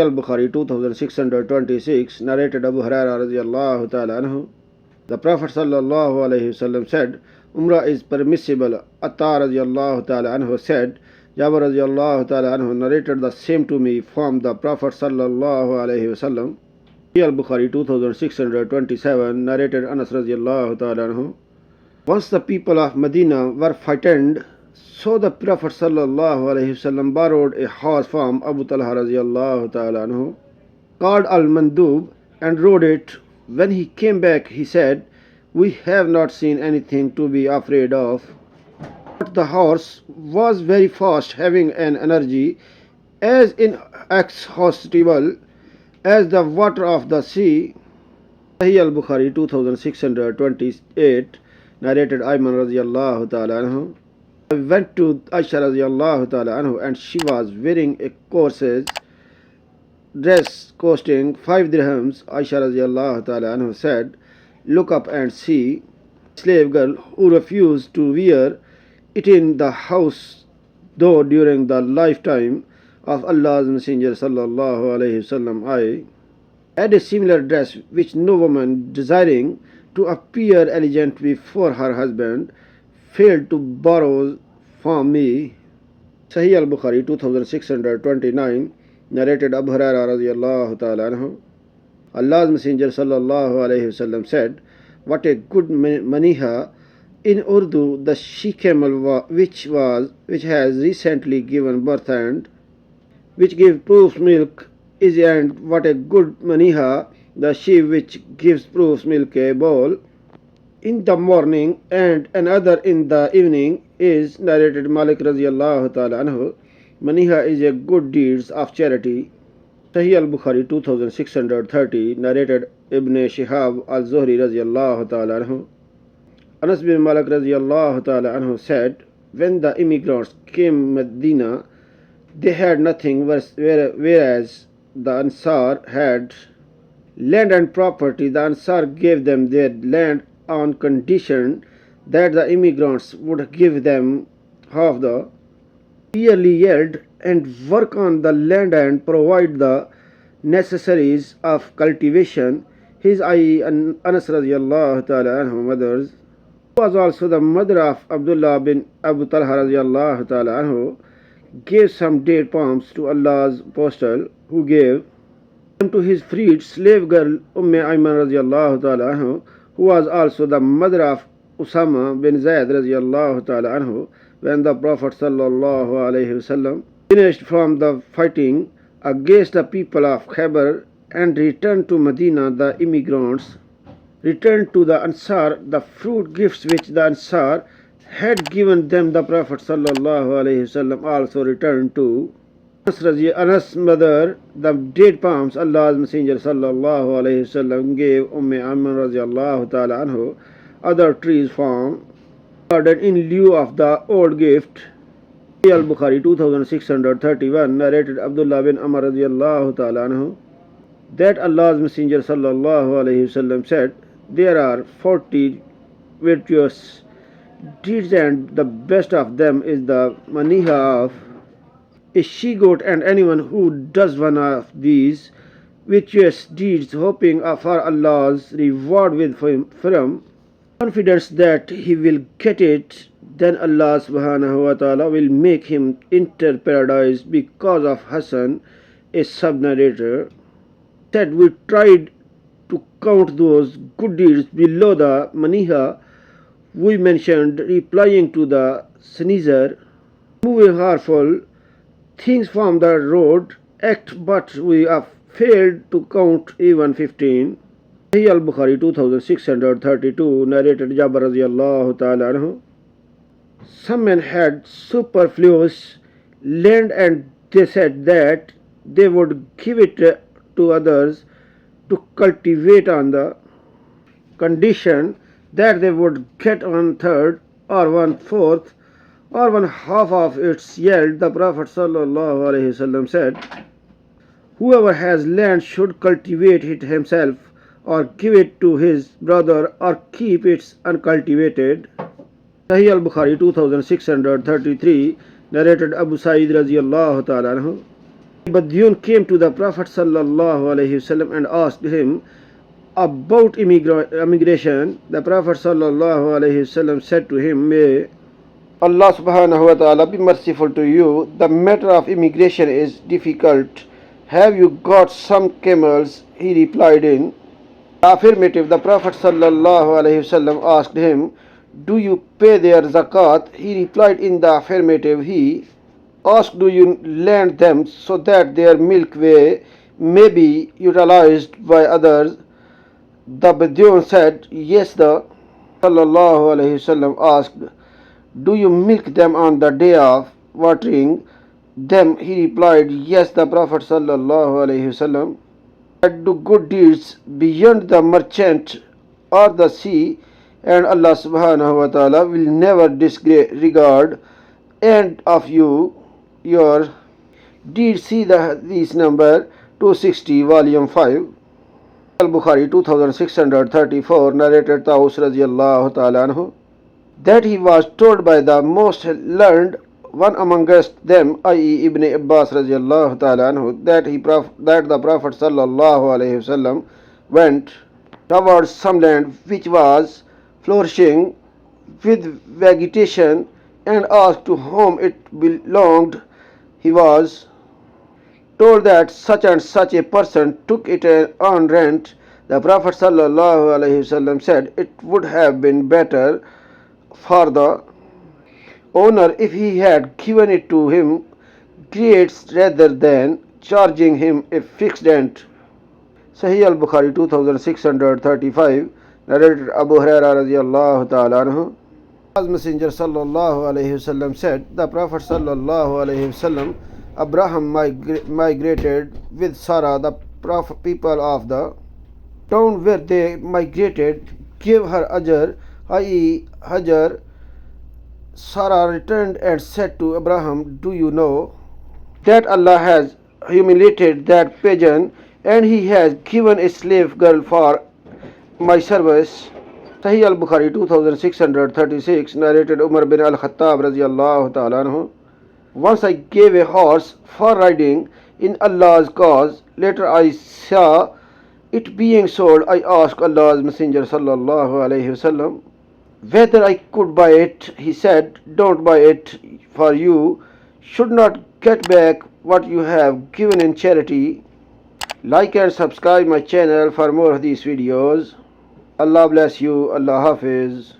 Al-Bukhari 2626, narrated Abu Hurairah radiallahu ta'ala anhu. The Prophet sallallahu alayhi wasallam said, Umrah is permissible. Atta radiallahu ta'ala anhu said, Jabir radiallahu ta'ala anhu narrated the same to me from the Prophet sallallahu alayhi wasallam. Al-Bukhari 2627, narrated Anas radiallahu ta'ala anhu. Once the people of Medina were frightened, so the Prophet sallallahu alayhi wasallam borrowed a horse from Abu Talha radiallahu ta'ala anhu, called Al-Mandub, and rode it. When he came back, he said, "We have not seen anything to be afraid of." But the horse was very fast, having an energy as inexhaustible as the water of the sea. Sahih al-Bukhari 2628, narrated Ayman radiallahu ta'ala anhu. I went to Aisha radiallahu ta'ala anhu, and she was wearing a corsage dress costing 5 dirhams. Aisha radiallahu ta'ala anhu said, "Look up and see a slave girl who refused to wear it in the house, though during the lifetime of Allah's Messenger sallallahu alayhi wasallam I had a similar dress which no woman desiring to appear elegant before her husband failed to borrow from me." Sahih al-Bukhari 2629, narrated Abu Hurairah radiallahu ta'ala anhu. Allah's Messenger sallallahu alayhi wasallam said, "What a good maniha." In Urdu, the she camel which has recently given birth and which gives proof milk is, and what a good maniha, the sheep which gives proof milk a bowl in the morning and another in the evening is, narrated Malik radiallahu ta'ala anhu. Maniha is a good deeds of charity. Sahih al-Bukhari 2630, narrated Ibn Shihab al-Zuhri radiallahu ta'ala anhu. Anas bin Malik radiallahu ta'ala anhu said, when the immigrants came Medina, they had nothing, whereas the Ansar had land and property. The Ansar gave them their land on condition that the immigrants would give them half the yearly yield and work on the land and provide the necessaries of cultivation. His Anas radiallahu ta'ala anhu mothers, who was also the mother of Abdullah bin Abu Talha radiallahu ta'ala anhu, gave some date palms to Allah's apostle, who gave them to his freed slave girl Ayman radiallahu ta'ala anhu, who was also the mother of Usama bin Zayd radiallahu ta'ala anhu. When the Prophet sallallahu alayhi wasallam finished from the fighting against the people of Khaybar and returned to Medina, the immigrants returned to the Ansar the fruit gifts which the Ansar had given them. The Prophet sallallahu alayhi wasallam also returned to Anas' mother the date palms. Allah's Messenger sallallahu alayhi wasallam gave Ayman radiallahu ta'ala anhu other trees from garden in lieu of the old gift. Al-Bukhari 2631, narrated Abdullah bin Amr radiallahu ta'ala anhu, that Allah's Messenger sallallahu alayhi wasallam said, there are 40 virtuous deeds, and the best of them is the maniha of a she-goat, and anyone who does one of these virtuous deeds, hoping for Allah's reward with firm confidence that he will get it, then Allah subhanahu wa ta'ala will make him enter paradise. Because of Hassan, a sub-narrator, said, we tried to count those good deeds below the maniha we mentioned, replying to the sneezer, moving harmful things from the road act, but we have failed to count even 15. Sahih al-Bukhari 2632, narrated Jabir radiallahu ta'ala anhu. Some men had superfluous land, and they said that they would give it to others to cultivate on the condition that they would get 1/3 or 1/4 or 1/2 of its yield. The Prophet sallallahu alaihi wasallam said, whoever has land should cultivate it himself, or give it to his brother, or keep it uncultivated. Sahih al-Bukhari 2633, narrated Abu Sa'id radiallahu ta'ala anhu. Badiyun came to the Prophet sallallahu alaihi wasallam and asked him about immigration. The Prophet sallallahu alaihi wasallam said to him, "May Allah subhanahu wa ta'ala be merciful to you. The matter of immigration is difficult. Have you got some camels?" He replied in the affirmative. The Prophet sallallahu alaihi wasallam asked him, "Do you pay their zakat?" He replied in the affirmative. He asked, "Do you lend them so that their milk may be utilized by others?" The Bedouin said, "Yes." The sallallahu alaihi wasallam asked, "Do you milk them on the day of watering them?" He replied, "Yes." The Prophet sallallahu alaihi wasallam said, "Do good deeds beyond the merchant or the sea, and Allah subhanahu wa ta'ala will never disregard end of your deeds." See the hadith number 260, volume 5. Al-Bukhari 2634, narrated Taus radiallahu ta'ala anhu, that he was told by the most learned one amongst them, i.e. Ibn Abbas radiallahu ta'ala anhu, that the Prophet sallallahu alayhi wasallam went towards some land which was flourishing with vegetation and asked to whom it belonged. He was told that such and such a person took it on rent. The Prophet sallallahu alaihi wasallam said, "It would have been better for the owner if he had given it to him creates rather than charging him a fixed rent." Sahih al-Bukhari 2635, narrated Abu Hurairah radiallahu ta'ala anhu. Allah's Messenger sallallahu alayhi wasallam said, the Prophet sallallahu alayhi wasallam, Abraham migrated with Sarah. The people of the town where they migrated gave her Ajr, i.e. Hajar. Sarah returned and said to Abraham, "Do you know that Allah has humiliated that pagan, and he has given a slave girl for my service?" Sahih al-Bukhari 2636, narrated Umar bin al-Khattab radiallahu ta'ala anhu. "Once I gave a horse for riding in Allah's cause. Later I saw it being sold. I asked Allah's Messenger sallallahu alayhi wasallam whether I could buy it. He said, 'Don't buy it, for you should not get back what you have given in charity.'" Like and subscribe my channel for more of these videos. Allah bless you. Allah Hafiz.